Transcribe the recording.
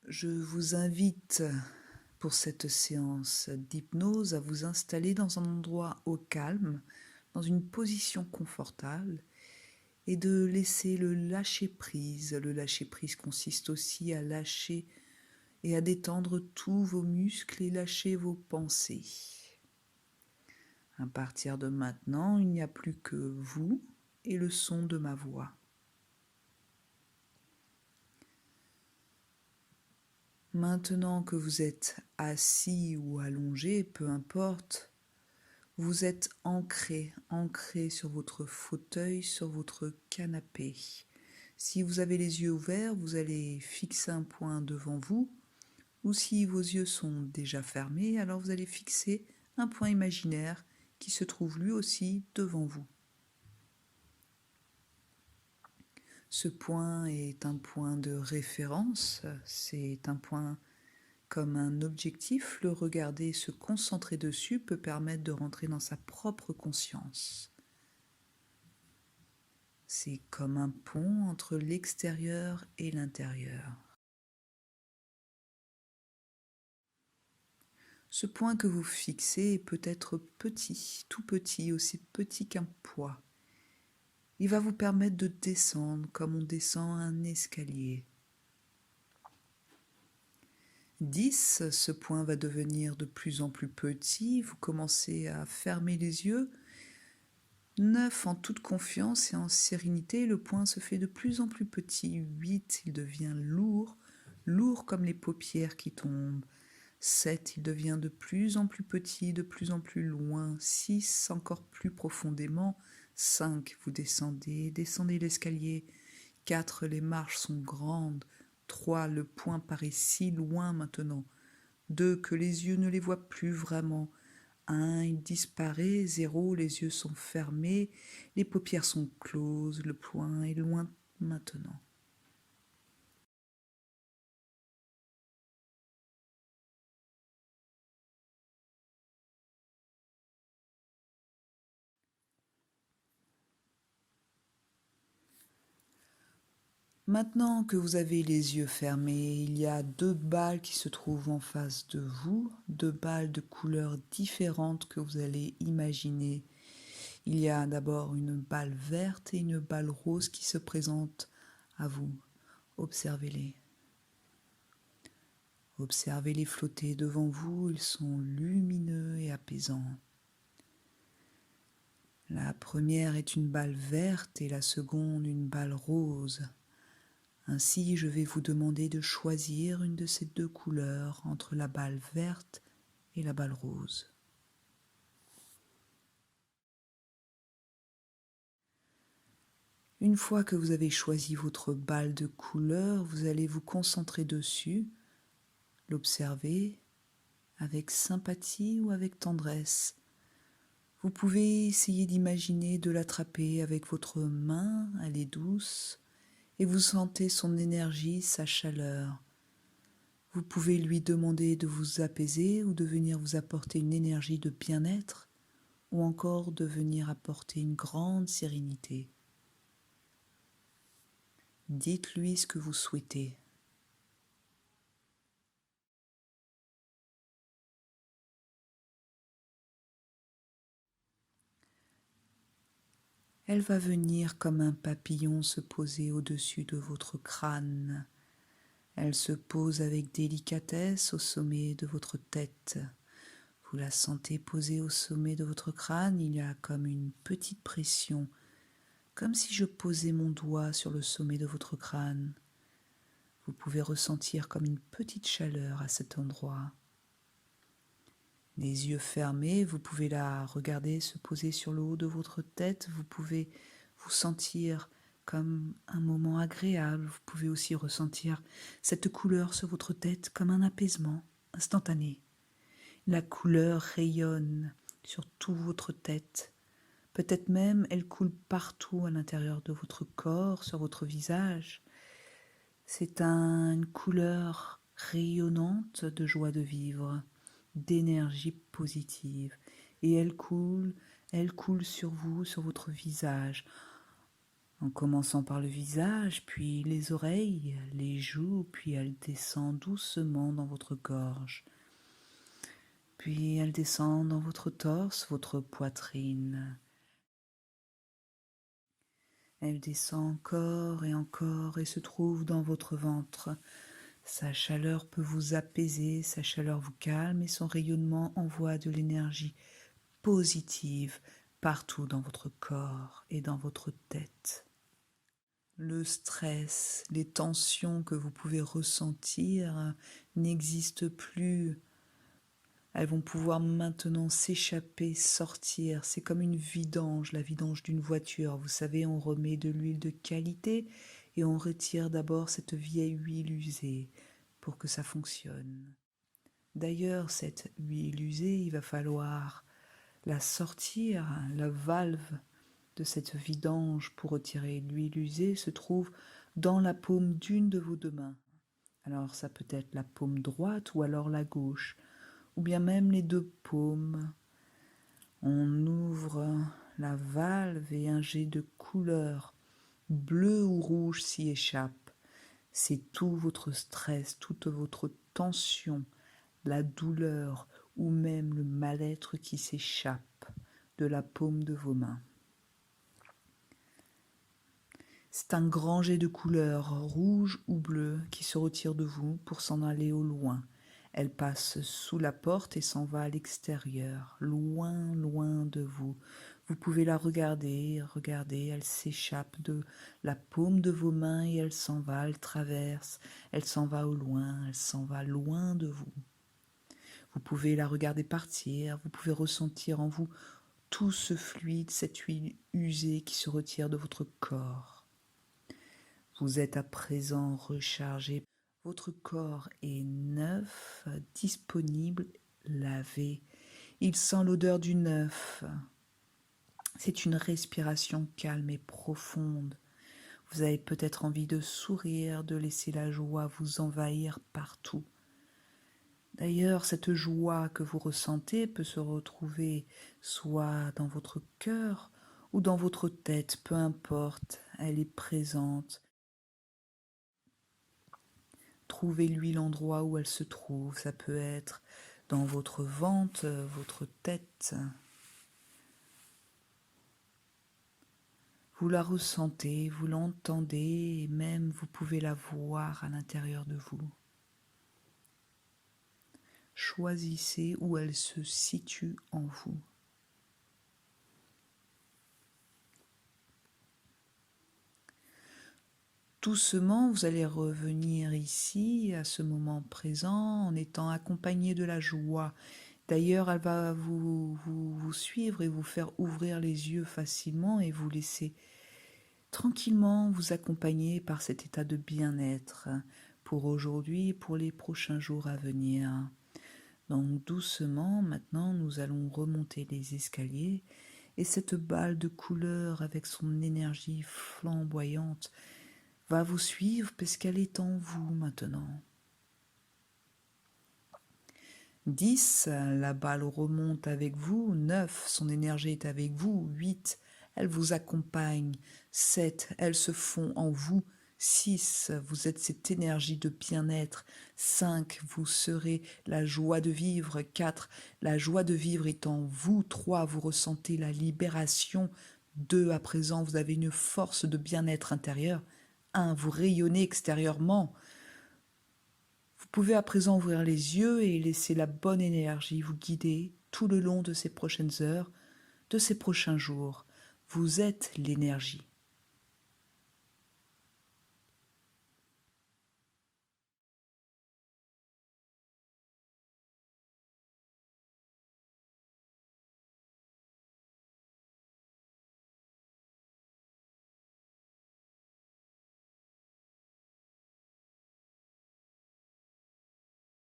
Je vous invite pour cette séance d'hypnose à vous installer dans un endroit au calme, dans une position confortable et de laisser le lâcher prise. Le lâcher prise consiste aussi à lâcher et à détendre tous vos muscles et lâcher vos pensées. À partir de maintenant, il n'y a plus que vous et le son de ma voix. Maintenant que vous êtes assis ou allongé, peu importe, vous êtes ancré sur votre fauteuil, sur votre canapé. Si vous avez les yeux ouverts, vous allez fixer un point devant vous, ou si vos yeux sont déjà fermés, alors vous allez fixer un point imaginaire qui se trouve lui aussi devant vous. Ce point est un point de référence, c'est un point comme un objectif, le regarder, se concentrer dessus peut permettre de rentrer dans sa propre conscience. C'est comme un pont entre l'extérieur et l'intérieur. Ce point que vous fixez peut être petit, tout petit, aussi petit qu'un poids. Il va vous permettre de descendre comme on descend un escalier. 10, ce point va devenir de plus en plus petit, vous commencez à fermer les yeux. 9, en toute confiance et en sérénité, le point se fait de plus en plus petit. 8, il devient lourd, lourd comme les paupières qui tombent. 7, il devient de plus en plus petit, de plus en plus loin. 6, encore plus profondément. 5, vous descendez, descendez l'escalier. 4, les marches sont grandes. 3, le point paraît si loin maintenant. 2, que les yeux ne les voient plus vraiment. 1, il disparaît. 0, les yeux sont fermés, les paupières sont closes, le point est loin maintenant. Maintenant que vous avez les yeux fermés, il y a 2 balles qui se trouvent en face de vous, 2 balles de couleurs différentes que vous allez imaginer. Il y a d'abord une balle verte et une balle rose qui se présentent à vous. Observez-les. Observez-les flotter devant vous, ils sont lumineux et apaisants. La première est une balle verte et la seconde une balle rose. Ainsi, je vais vous demander de choisir une de ces 2 couleurs entre la balle verte et la balle rose. Une fois que vous avez choisi votre balle de couleur, vous allez vous concentrer dessus, l'observer avec sympathie ou avec tendresse. Vous pouvez essayer d'imaginer de l'attraper avec votre main, elle est douce, et vous sentez son énergie, sa chaleur. Vous pouvez lui demander de vous apaiser ou de venir vous apporter une énergie de bien-être ou encore de venir apporter une grande sérénité. Dites-lui ce que vous souhaitez. Elle va venir comme un papillon se poser au-dessus de votre crâne. Elle se pose avec délicatesse au sommet de votre tête. Vous la sentez posée au sommet de votre crâne, il y a comme une petite pression, comme si je posais mon doigt sur le sommet de votre crâne. Vous pouvez ressentir comme une petite chaleur à cet endroit. Les yeux fermés, vous pouvez la regarder se poser sur le haut de votre tête. Vous pouvez vous sentir comme un moment agréable. Vous pouvez aussi ressentir cette couleur sur votre tête comme un apaisement instantané. La couleur rayonne sur toute votre tête. Peut-être même elle coule partout à l'intérieur de votre corps, sur votre visage. C'est une couleur rayonnante de joie de vivre, d'énergie positive. Et elle coule sur vous, sur votre visage. en commençant par le visage, puis les oreilles, les joues, puis elle descend doucement dans votre gorge. Puis elle descend dans votre torse, votre poitrine. Elle descend encore et se trouve dans votre ventre. Sa chaleur peut vous apaiser, sa chaleur vous calme et son rayonnement envoie de l'énergie positive partout dans votre corps et dans votre tête. Le stress, les tensions que vous pouvez ressentir n'existent plus. Elles vont pouvoir maintenant s'échapper, sortir. C'est comme une vidange, la vidange d'une voiture. Vous savez, on remet de l'huile de qualité et on retire d'abord cette vieille huile usée pour que ça fonctionne. D'ailleurs, cette huile usée, il va falloir la sortir. La valve de cette vidange pour retirer l'huile usée se trouve dans la paume d'une de vos deux mains. Alors ça peut être la paume droite ou alors la gauche, ou bien même les deux paumes. On ouvre la valve et un jet de couleur bleu ou rouge s'y échappe. C'est tout votre stress, toute votre tension, la douleur ou même le mal-être qui s'échappe de la paume de vos mains. C'est un grand jet de couleur rouge ou bleu qui se retire de vous pour s'en aller au loin. Elle passe sous la porte et s'en va à l'extérieur, loin, loin de vous. Vous pouvez la regarder, elle s'échappe de la paume de vos mains et elle s'en va, elle traverse, elle s'en va au loin, elle s'en va loin de vous. Vous pouvez la regarder partir, vous pouvez ressentir en vous tout ce fluide, cette huile usée qui se retire de votre corps. Vous êtes à présent rechargé. Votre corps est neuf, disponible, lavé. Il sent l'odeur du neuf. C'est une respiration calme et profonde. Vous avez peut-être envie de sourire, de laisser la joie vous envahir partout. D'ailleurs, cette joie que vous ressentez peut se retrouver soit dans votre cœur ou dans votre tête, peu importe, elle est présente. Trouvez-lui l'endroit où elle se trouve. Ça peut être dans votre ventre, votre tête. Vous la ressentez, vous l'entendez et même vous pouvez la voir à l'intérieur de vous. Choisissez où elle se situe en vous. Doucement, vous allez revenir ici, à ce moment présent, en étant accompagné de la joie. D'ailleurs, elle va vous suivre et vous faire ouvrir les yeux facilement et vous laisser tranquillement vous accompagner par cet état de bien-être pour aujourd'hui et pour les prochains jours à venir. Donc doucement, maintenant, nous allons remonter les escaliers et cette balle de couleur avec son énergie flamboyante va vous suivre parce qu'elle est en vous maintenant. 10, la balle remonte avec vous. 9, son énergie est avec vous. 8, elle vous accompagne. 7, elle se fond en vous. 6, vous êtes cette énergie de bien-être. 5, vous serez la joie de vivre. 4, la joie de vivre est en vous. 3, vous ressentez la libération. 2, à présent, vous avez une force de bien-être intérieur. 1, vous rayonnez extérieurement. Vous pouvez à présent ouvrir les yeux et laisser la bonne énergie vous guider tout le long de ces prochaines heures, de ces prochains jours. Vous êtes l'énergie.